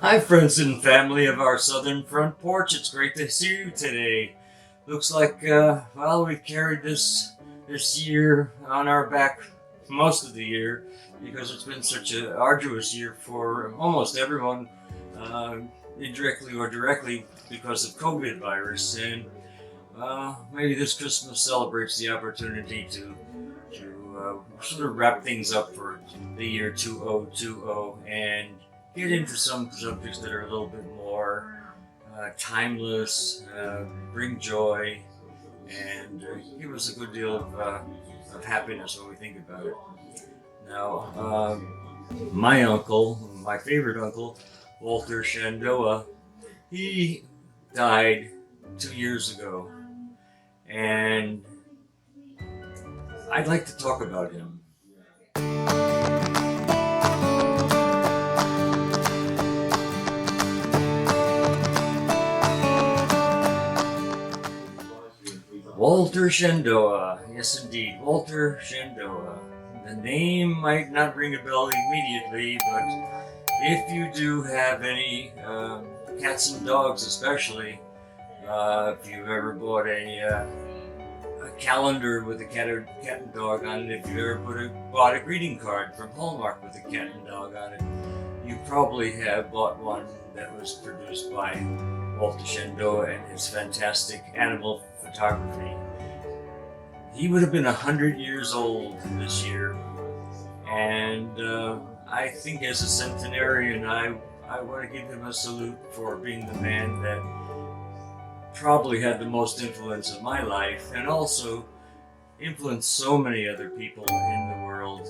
Hi friends and family of our southern front porch, it's great to see you today. Looks like, well, we've carried this year on our back most of the year because it's been such an arduous year for almost everyone, indirectly or directly because of COVID virus. And maybe this Christmas celebrates the opportunity to sort of wrap things up for the year 2020 and get into some subjects that are a little bit more timeless, bring joy, and give us a good deal of happiness when we think about it. Now, my uncle, my favorite uncle, Walter Shandoha, he died 2 years ago, and I'd like to talk about him. Walter Shandoha, yes indeed, Walter Shandoha. The name might not ring a bell immediately, but if you do have any cats and dogs especially, if you've ever bought a calendar with a cat and dog on it, if you ever bought a greeting card from Hallmark with a cat and dog on it, you probably have bought one that was produced by Walter Shandoha and his fantastic animal photography. He would have been 100 years old this year, and I think as a centenarian, I want to give him a salute for being the man that probably had the most influence of my life, and also influenced so many other people in the world,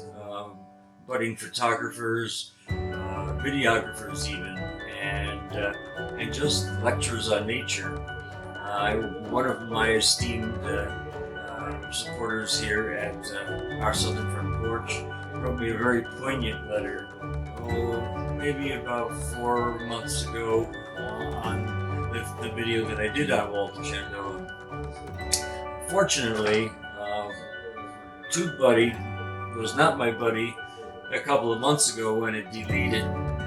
budding photographers, videographers even, and just lecturers on nature. One of my esteemed supporters here at our Southern Front Porch wrote me a very poignant letter, maybe about 4 months ago, on the video that I did on Walter Shandoha. Fortunately, TubeBuddy was not my buddy a couple of months ago when it deleted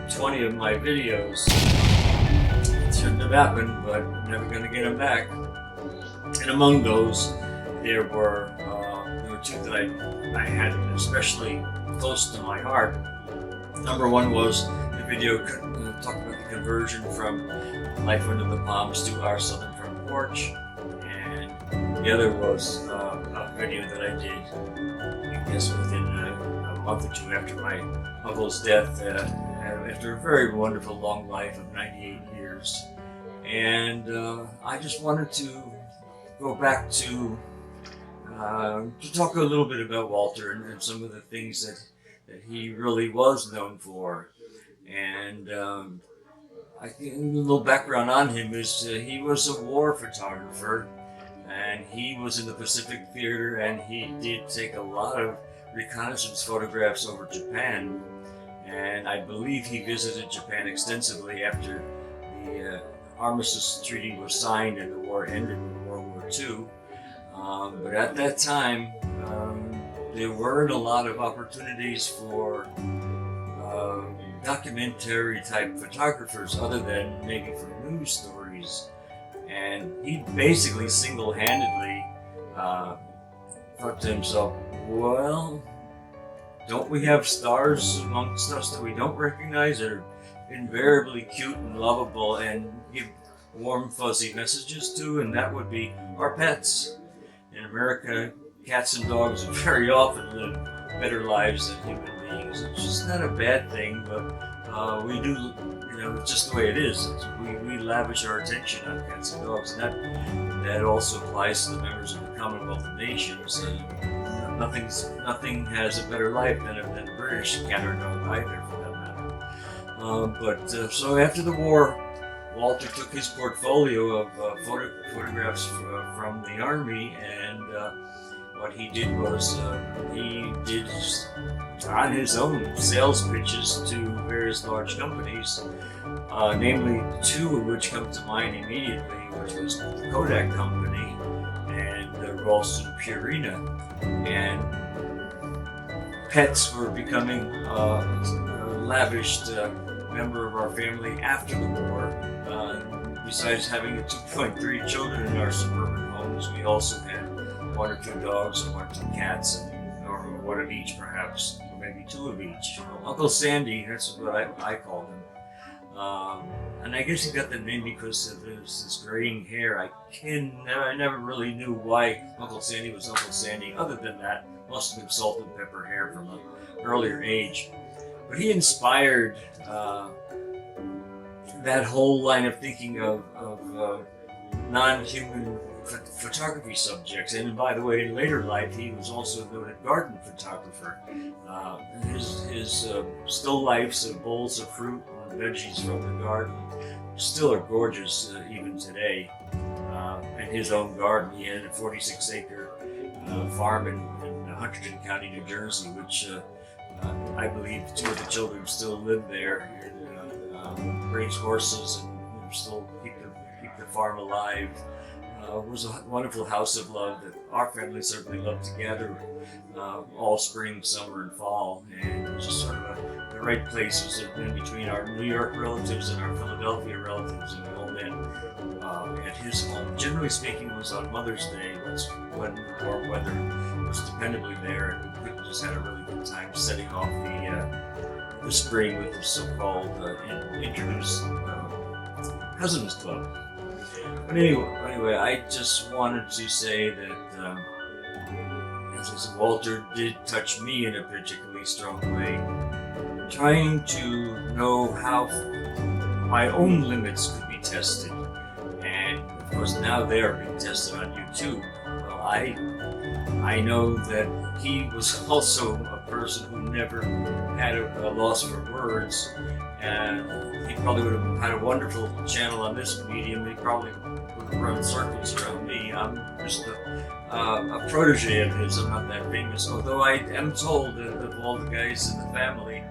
20 of my videos. It shouldn't have happened, but I'm never going to get them back. And among those, there were two that I had especially close to my heart. Number one was the video talking about the conversion from Life Under the Palms to our Southern Front Porch, and the other was a video that I did, I guess within a month or two after my uncle's death, after a very wonderful long life of 98 years. And I just wanted to go back to talk a little bit about Walter and some of the things that he really was known for. And I think a little background on him is he was a war photographer, and he was in the Pacific Theater, and he did take a lot of reconnaissance photographs over Japan. And I believe he visited Japan extensively after the Armistice Treaty was signed and the war ended in World War II. But at that time, there weren't a lot of opportunities for documentary type photographers other than maybe for news stories. And he basically single-handedly thought to himself, well, don't we have stars amongst us that we don't recognize that are invariably cute and lovable and give warm fuzzy messages to? And that would be our pets. In America, cats and dogs very often live better lives than human beings. It's just not a bad thing, but we do, it's just the way it is. We lavish our attention on cats and dogs, and that also applies to the members of the Commonwealth of Nations. Nothing has a better life than a British cat or dog either, for that matter. So after the war, Walter took his portfolio of photographs from the Army, and what he did was he did on his own sales pitches to various large companies, namely two of which come to mind immediately, which was the Kodak Company and the Ralston-Purina. And pets were becoming lavished member of our family after the war. Besides having the 2.3 children in our suburban homes, we also had 1 or 2 dogs and 1 or 2 cats, or 1 of each perhaps, or maybe 2 of each. Uncle Sandy, that's what I called him. And I guess he got the name because of his graying hair. I never really knew why Uncle Sandy was Uncle Sandy. Other than that, must have been salt and pepper hair from an earlier age. But he inspired that whole line of thinking of non-human photography subjects. And by the way, in later life, he was also a noted garden photographer. His still lifes of bowls of fruit and veggies from the garden still are gorgeous even today. And his own garden, he had a 46-acre farm in Hunterdon County, New Jersey, which I believe 2 of the children still live there and raise horses and still keep the farm alive. It was a wonderful house of love that our family certainly loved to gather all spring, summer, and fall. And it was just sort of the right place. It was in between our New York relatives and our Philadelphia relatives, and we all met at his home. Generally speaking, it was on Mother's Day. That's when warm weather was dependably there, and we just had a really good time setting off the spring with the so-called introduced Cousins Club. But anyway, I just wanted to say that, as I said, Walter did touch me in a particularly strong way. Trying to know how my own limits could be tested, and of course now they are being tested on YouTube. Well, I know that he was also a person who never had a loss for words, and he probably would have had a wonderful channel on this medium. He probably would have run circles around me. I'm just a protege of his. I'm not that famous, although I am told that of all the guys in the family,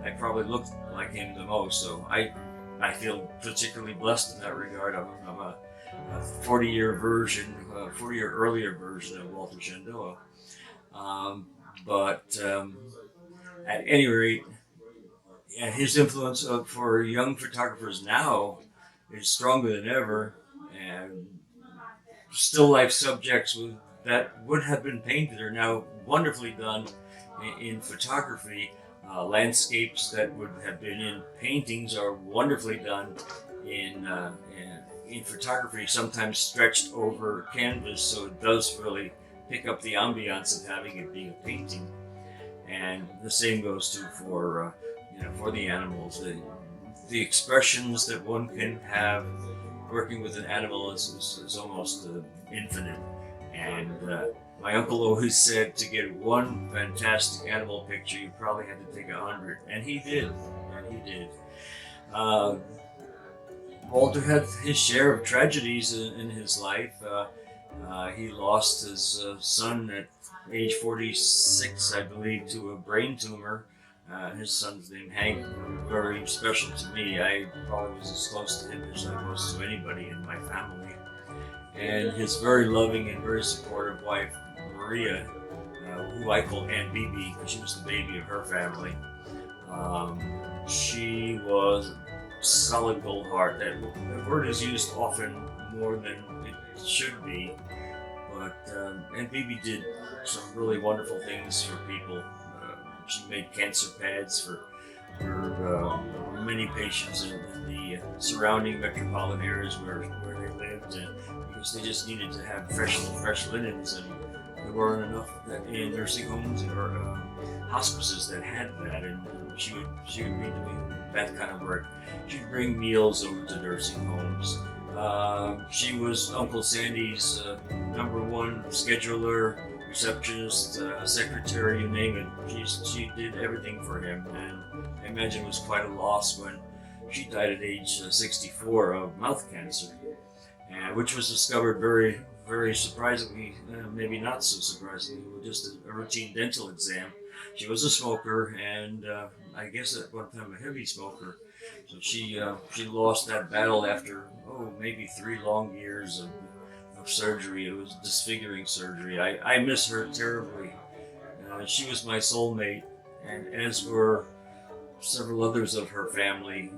I probably looked like him the most. So I feel particularly blessed in that regard. I'm a 40-year earlier version of Walter Chandoha. But at any rate, his influence for young photographers now is stronger than ever, and still life subjects that would have been painted are now wonderfully done in photography. Landscapes that would have been in paintings are wonderfully done in photography, sometimes stretched over canvas, so it does really pick up the ambiance of having it be a painting. And the same goes too for the animals. The expressions that one can have working with an animal is almost infinite. And my uncle always said to get one fantastic animal picture, you probably had to take 100, and he did. Walter had his share of tragedies in his life. He lost his son at age 46, I believe, to a brain tumor. His son's name, Hank, very special to me. I probably was as close to him as I was to anybody in my family. And his very loving and very supportive wife, Maria, who I call Aunt Bibi, because she was the baby of her family. She was solid gold heart. That word is used often more than it should be, but Aunt Bibi did some really wonderful things for people. She made cancer pads for many patients in the surrounding metropolitan areas where they lived, because they just needed to have fresh linens, and there weren't enough in nursing homes or hospices that had that, and she would be doing that kind of work. She'd bring meals over to nursing homes. She was Uncle Sandy's #1 scheduler, receptionist, secretary, you name it. She did everything for him, and I imagine it was quite a loss when she died at age 64 of mouth cancer, which was discovered very, very surprisingly, maybe not so surprisingly, with just a routine dental exam. She was a smoker, and I guess at one time a heavy smoker. So she lost that battle after maybe 3 long years of surgery. It was disfiguring surgery. I miss her terribly. She was my soulmate, and as were several others of her family,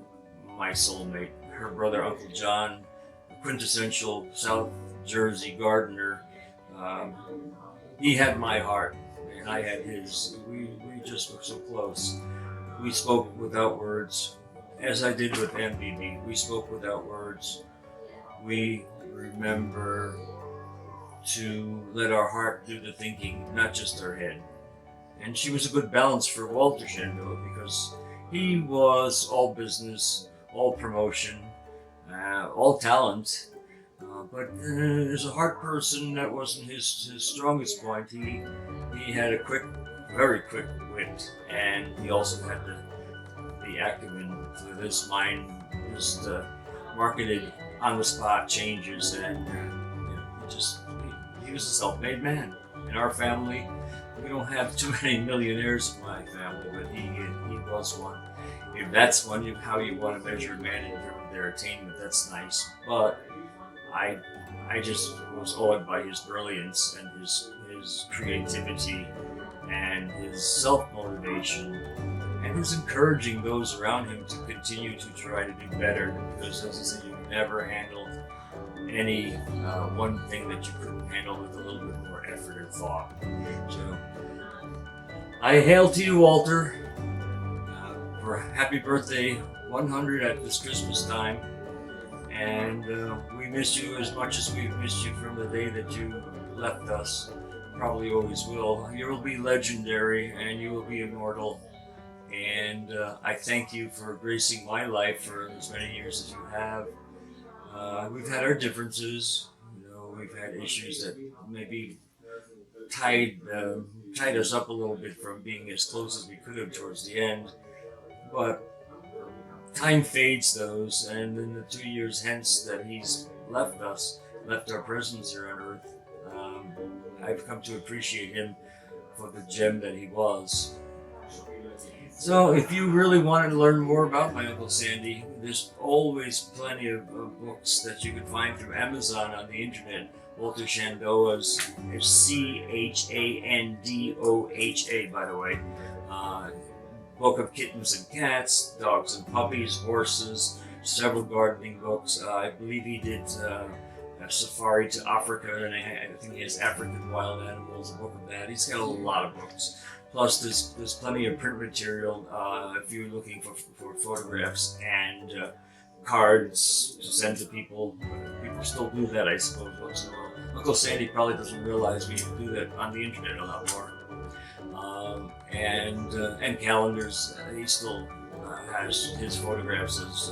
my soulmate. Her brother, Uncle John, a quintessential South Jersey gardener. Um, he had my heart, and I had his. We just were so close. We spoke without words, as I did with MBB. We spoke without words. We remember to let our heart do the thinking, not just our head. And she was a good balance for Walter Chandoha because he was all business, all promotion, all talent. But as a heart person, that wasn't his strongest point. He had a very quick wit, and he also had the acumen for this mind, just marketed on the spot changes, and he was a self-made man. In our family, we don't have too many millionaires in my family, but he was one. If that's how you want to measure a man in terms of their attainment, that's nice. But I just was awed by his brilliance and his creativity and his self-motivation and his encouraging those around him to continue to try to do better, because as I said, you never handled any one thing that you couldn't handle with a little bit more effort and thought. So I hail to you, Walter, for happy birthday 100 at this Christmas time. And we miss you as much as we've missed you from the day that you left us. Probably always will. You will be legendary and you will be immortal. And I thank you for gracing my life for as many years as you have. We've had our differences. We've had issues that maybe tied us up a little bit from being as close as we could have towards the end. But time fades those, and in the 2 years hence that he's left our presence here on Earth, I've come to appreciate him for the gem that he was. So if you really wanted to learn more about my Uncle Sandy, there's always plenty of books that you can find through Amazon on the internet. Walter Chandoha's, Chandoha, by the way. Book of kittens and cats, dogs and puppies, horses, several gardening books. I believe he did a safari to Africa, and I think he has African wild animals, a book of that. He's got a lot of books. Plus, there's plenty of print material if you're looking for photographs and cards to send to people. People still do that, I suppose. Once in a while. Uncle Sandy probably doesn't realize we do that on the internet a lot more. And calendars. He still has his photographs as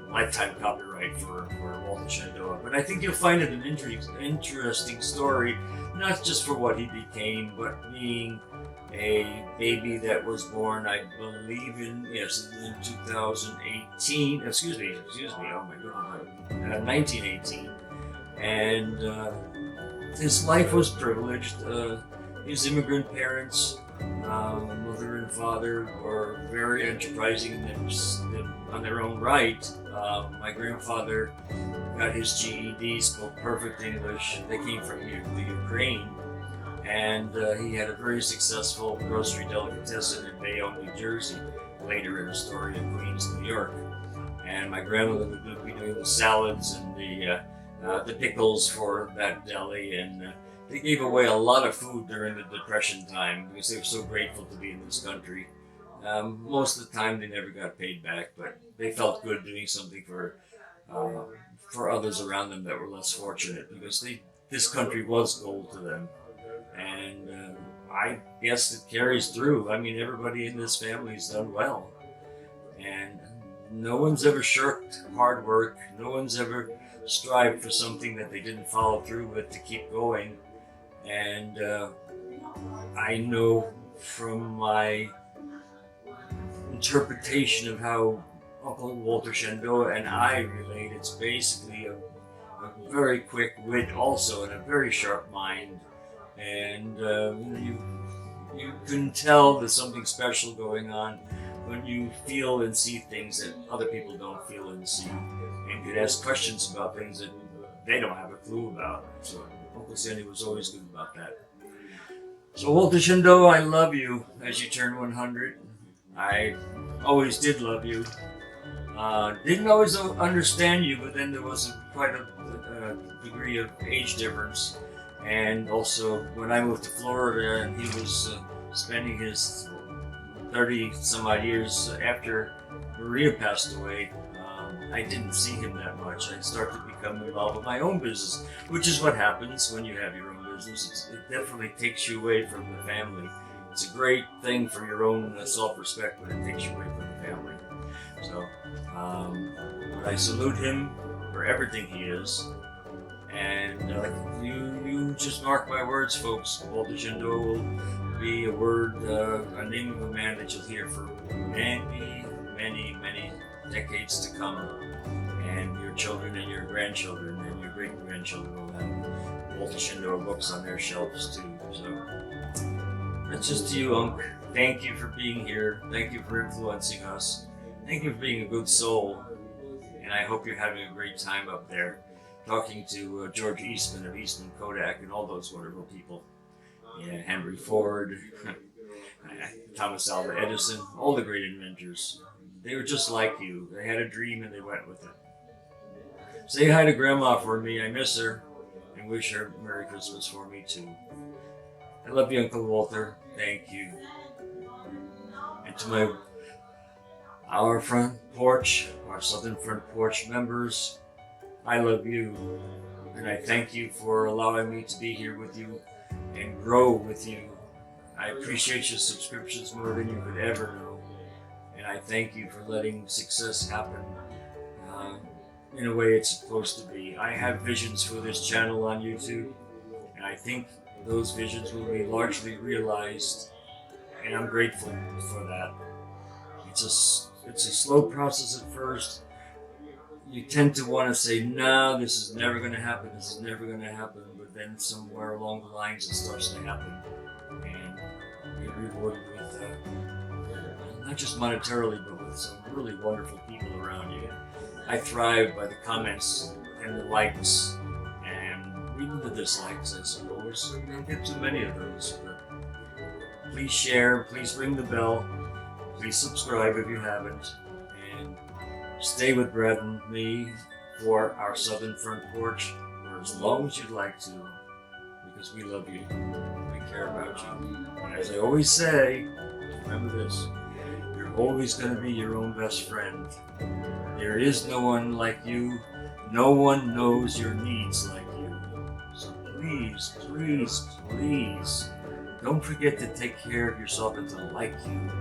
lifetime copyright for Walter Chandoha. But I think you'll find it an interesting story, not just for what he became, but being a baby that was born, I believe in 2018. Excuse me. Oh my goodness, 1918. And his life was privileged. His immigrant parents, mother and father, were very enterprising on their own right. My grandfather got his GED, spoke perfect English. They came from the Ukraine, and he had a very successful grocery delicatessen in Bayonne, New Jersey, later in Astoria, Queens, New York. And my grandmother would be doing the salads and the pickles for that deli, and they gave away a lot of food during the Depression time because they were so grateful to be in this country. Most of the time they never got paid back, but they felt good doing something for others around them that were less fortunate, because this country was gold to them. And I guess it carries through. I mean, everybody in this family's done well. And no one's ever shirked hard work. No one's ever strived for something that they didn't follow through with to keep going. And I know from my interpretation of how Uncle Walter Chandoha and I relate, it's basically a very quick wit also, and a very sharp mind. And you can tell there's something special going on when you feel and see things that other people don't feel and see, and could ask questions about things that they don't have a clue about. So Uncle Sandy was always good about that. So Walter Chandoha, I love you as you turn 100. I always did love you. Didn't always understand you, but then there was quite a degree of age difference. And also, when I moved to Florida and he was spending his 30 some odd years after Maria passed away, I didn't see him that much. I started to become involved with my own business, which is what happens when you have your own business. It definitely takes you away from the family. It's a great thing for your own self-respect, but it takes you away from the family. So, I salute him for everything he is. And you just mark my words, folks. Walter Chandoh will be a word, a name of a man that you'll hear for many, many, many decades to come. And your children and your grandchildren and your great-grandchildren will have Walter Chandoh books on their shelves too. So that's just to you, Unc. Thank you for being here. Thank you for influencing us. Thank you for being a good soul. And I hope you're having a great time up there, talking to George Eastman of Eastman Kodak and all those wonderful people. Yeah, Henry Ford, Thomas Alva Edison, all the great inventors. They were just like you. They had a dream and they went with it. Say hi to Grandma for me. I miss her. And wish her Merry Christmas for me too. I love you, Uncle Walter. Thank you. And to our front porch, our Southern Front Porch members, I love you, and I thank you for allowing me to be here with you and grow with you. I appreciate your subscriptions more than you could ever know, and I thank you for letting success happen in a way it's supposed to be. I have visions for this channel on YouTube, and I think those visions will be largely realized, and I'm grateful for that. It's a slow process at first. You tend to want to say, no, this is never going to happen, this is never going to happen, but then somewhere along the lines it starts to happen, and you're rewarded with not just monetarily, but with some really wonderful people around you. I thrive by the comments and the likes, and even the dislikes, I suppose. I don't get too many of those, but please share, please ring the bell, please subscribe if you haven't, and stay with Brad and me for our Southern Front Porch for as long as you'd like to, because we love you, we care about you. And as I always say, remember this, you're always going to be your own best friend. There is no one like you, no one knows your needs like you. So please, please, please, don't forget to take care of yourself and to like you.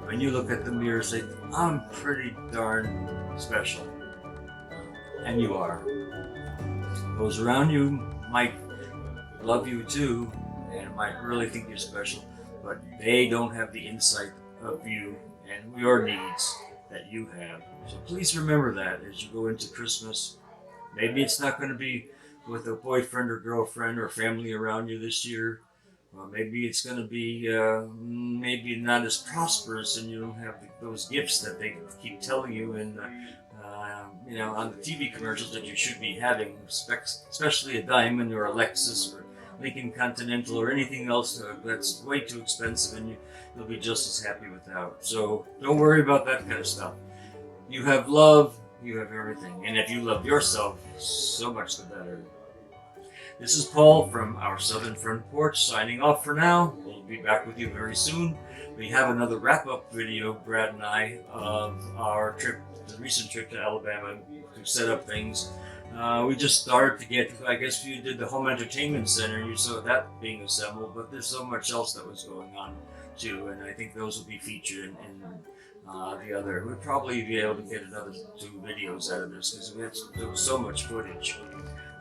When you look at the mirror, say, I'm pretty darn special. And you are. Those around you might love you too, and might really think you're special, but they don't have the insight of you and your needs that you have. So please remember that as you go into Christmas. Maybe it's not going to be with a boyfriend or girlfriend or family around you this year. Maybe it's going to be maybe not as prosperous, and you don't have those gifts that they keep telling you in, on the TV commercials that you should be having, especially a Diamond or a Lexus or Lincoln Continental or anything else that's way too expensive, and you'll be just as happy without. So don't worry about that kind of stuff. You have love, you have everything, and if you love yourself, so much the better. This is Paul from our Southern Front Porch signing off for now. We'll be back with you very soon. We have another wrap-up video, Brad and I, of our trip, the recent trip to Alabama to set up things. We just started to get, I guess you did the home entertainment center, you saw that being assembled, but there's so much else that was going on too, and I think those will be featured in the other. We'll probably be able to get another 2 videos out of this because we have so much footage.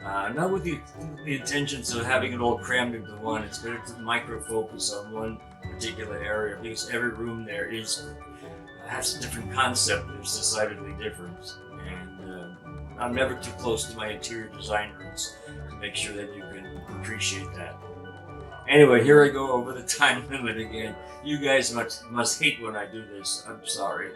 Not with the intentions of having it all crammed into one. It's better to micro-focus on one particular area because every room there has a different concept. It's decidedly different. And I'm never too close to my interior design roots to make sure that you can appreciate that. Anyway, here I go over the time limit again. You guys must hate when I do this. I'm sorry.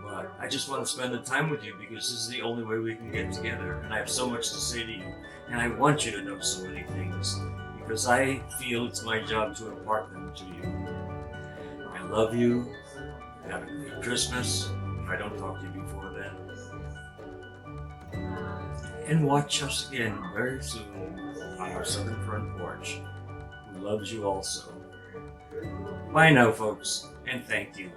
But I just want to spend the time with you because this is the only way we can get together. And I have so much to say to you. And I want you to know so many things because I feel it's my job to impart them to you. I love you. Have a good Christmas, if I don't talk to you before then. And watch us again very soon on our southern front porch, who loves you also. Bye now, folks, and thank you.